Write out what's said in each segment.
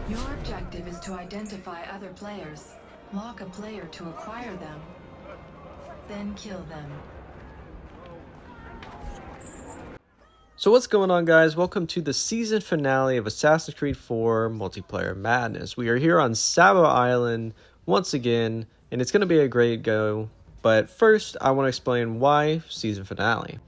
Your objective is to identify other players, lock a player to acquire them, then kill them. So what's going on, guys? Welcome to the season finale of Assassin's Creed 4 Multiplayer Madness. We are here on Saba Island once again, and it's going to be a great go. But first, I want to explain why season finale.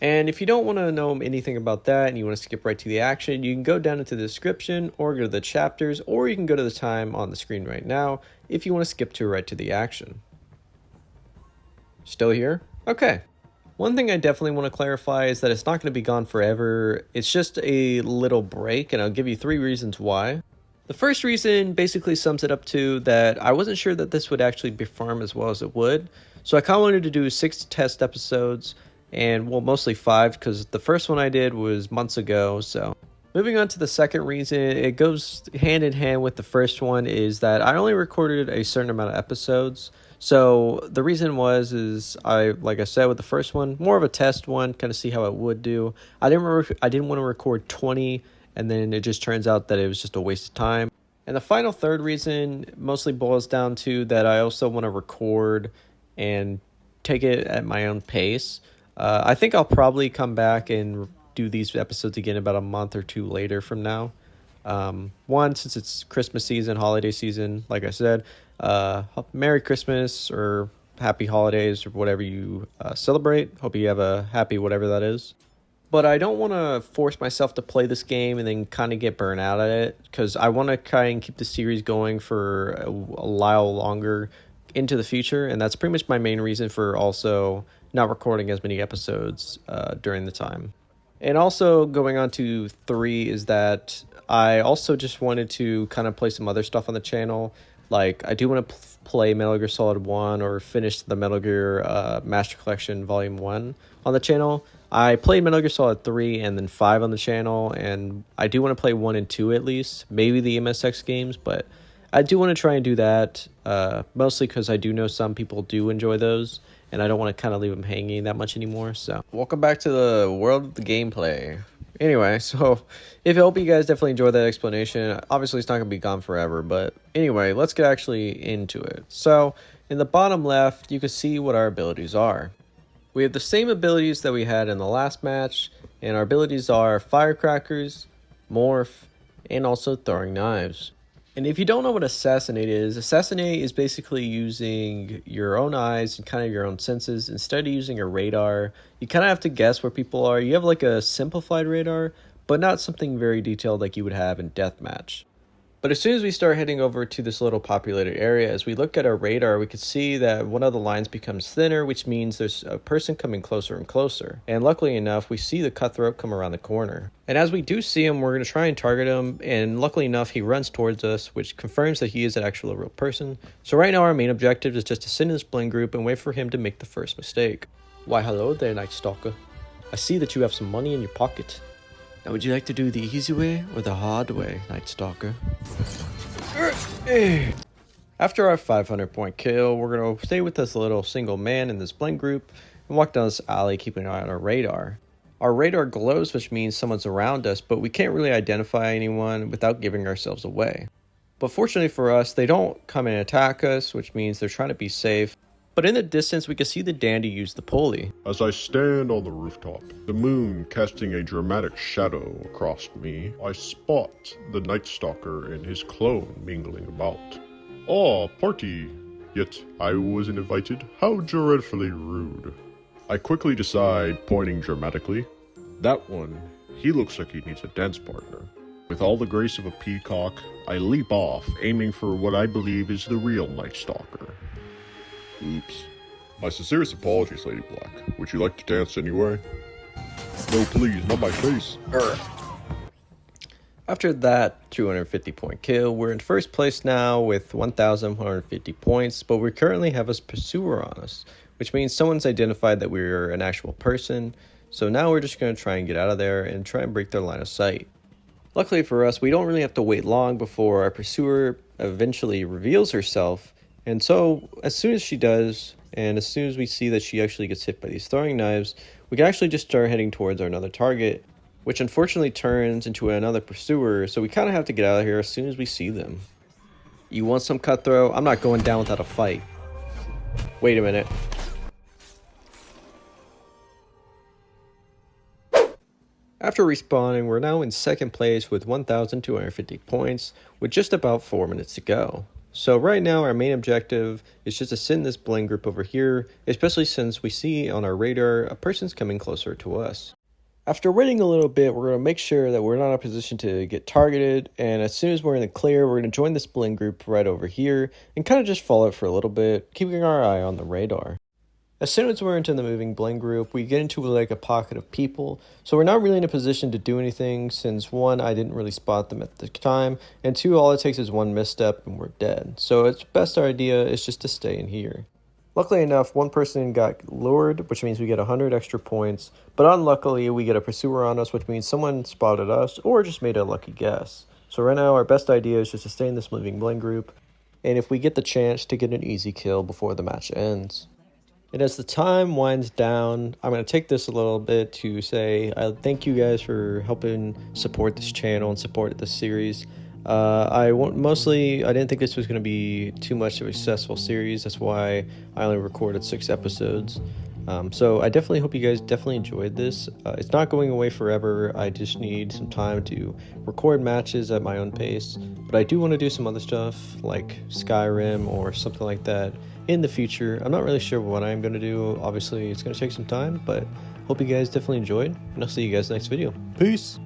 And if you don't want to know anything about that and you want to skip right to the action, you can go down into the description or go to the chapters, or you can go to the time on the screen right now if you want to skip to right to the action. Still here? Okay. One thing I definitely want to clarify is that it's not going to be gone forever. It's just a little break, and I'll give you 3 reasons why. The first reason basically sums it up to that I wasn't sure that this would actually perform as well as it would. So I kind of wanted to do 6 test episodes, and well, mostly 5, because the first one I did was months ago. So moving on to the second reason, it goes hand in hand with the first one, is that I only recorded a certain amount of episodes. So the reason is like I said with the first one, more of a test one, kind of see how it would do. I didn't want to record 20, and then it just turns out that it was just a waste of time. And the final third reason mostly boils down to that I also want to record and take it at my own pace. I think I'll probably come back and do these episodes again about a month or 2 later from now. One, since it's Christmas season, holiday season, like I said, Merry Christmas or Happy Holidays or whatever you celebrate. Hope you have a happy whatever that is. But I don't want to force myself to play this game and then kind of get burnt out at it, because I want to try and keep the series going for a while longer into the future, and that's pretty much my main reason for also not recording as many episodes during the time. And also going on to 3 is that I also just wanted to kind of play some other stuff on the channel. Like, I do want to play Metal Gear Solid 1 or finish the Metal Gear Master Collection Volume 1 on the channel. I played Metal Gear Solid 3 and then 5 on the channel, and I do want to play 1 and 2 at least. Maybe the MSX games, but I do want to try and do that, mostly because I do know some people do enjoy those, and I don't want to kind of leave them hanging that much anymore. So welcome back to the world of the gameplay. Anyway, so I hope you guys definitely enjoyed that explanation. Obviously, it's not going to be gone forever, but anyway, let's get actually into it. So in the bottom left, you can see what our abilities are. We have the same abilities that we had in the last match, and our abilities are Firecrackers, Morph, and also Throwing Knives. And if you don't know what Assassinate is basically using your own eyes and kind of your own senses. Instead of using a radar, you kind of have to guess where people are. You have like a simplified radar, but not something very detailed like you would have in Deathmatch. But as soon as we start heading over to this little populated area, as we look at our radar, we can see that one of the lines becomes thinner, which means there's a person coming closer and closer. And luckily enough, we see the cutthroat come around the corner. And as we do see him, we're going to try and target him. And luckily enough, he runs towards us, which confirms that he is an actual real person. So right now, our main objective is just to sit in this blend group and wait for him to make the first mistake. Why, hello there, Night Stalker. I see that you have some money in your pocket. Now, would you like to do the easy way or the hard way, Night Stalker? After our 500 point kill, we're going to stay with this little single man in this blend group and walk down this alley, keeping an eye on our radar. Our radar glows, which means someone's around us, but we can't really identify anyone without giving ourselves away. But fortunately for us, they don't come and attack us, which means they're trying to be safe. But in the distance, we can see the dandy use the pulley. As I stand on the rooftop, the moon casting a dramatic shadow across me, I spot the Night Stalker and his clone mingling about. "Ah, party! Yet I wasn't invited. How dreadfully rude." I quickly decide, pointing dramatically, "That one, he looks like he needs a dance partner." With all the grace of a peacock, I leap off, aiming for what I believe is the real Night Stalker. Oops. My sincerest apologies, Lady Black. Would you like to dance anyway? No, please, not my face. After that 250 point kill, we're in first place now with 1,150 points, but we currently have a pursuer on us, which means someone's identified that we're an actual person. So now we're just going to try and get out of there and try and break their line of sight. Luckily for us, we don't really have to wait long before our pursuer eventually reveals herself. And so as soon as she does, and as soon as we see that she actually gets hit by these throwing knives, we can actually just start heading towards our another target. which unfortunately turns into another pursuer, so we kind of have to get out of here as soon as we see them. You want some cutthroat? I'm not going down without a fight. Wait a minute. After respawning, we're now in second place with 1,250 points, with just about 4 minutes to go. So right now our main objective is just to send this blend group over here, especially since we see on our radar a person's coming closer to us. After waiting a little bit, we're going to make sure that we're not in a position to get targeted, and as soon as we're in the clear, we're going to join this blend group right over here and kind of just follow it for a little bit, keeping our eye on the radar. As soon as we're into the moving blend group, we get into like a pocket of people, so we're not really in a position to do anything since 1, I didn't really spot them at the time, and 2, all it takes is 1 misstep and we're dead. So it's best idea is just to stay in here. Luckily enough, 1 person got lured, which means we get 100 extra points, but unluckily we get a pursuer on us, which means someone spotted us or just made a lucky guess. So right now our best idea is just to stay in this moving blend group, and if we get the chance to get an easy kill before the match ends. And as the time winds down, I'm going to take this a little bit to say I thank you guys for helping support this channel and support this series. I didn't think this was going to be too much of a successful series. That's why I only recorded 6 episodes. So I definitely hope you guys definitely enjoyed this. It's not going away forever. I just need some time to record matches at my own pace. But I do want to do some other stuff like Skyrim or something like that in the future. I'm not really sure what I'm going to do. Obviously, it's going to take some time, but hope you guys definitely enjoyed. And I'll see you guys next video. Peace!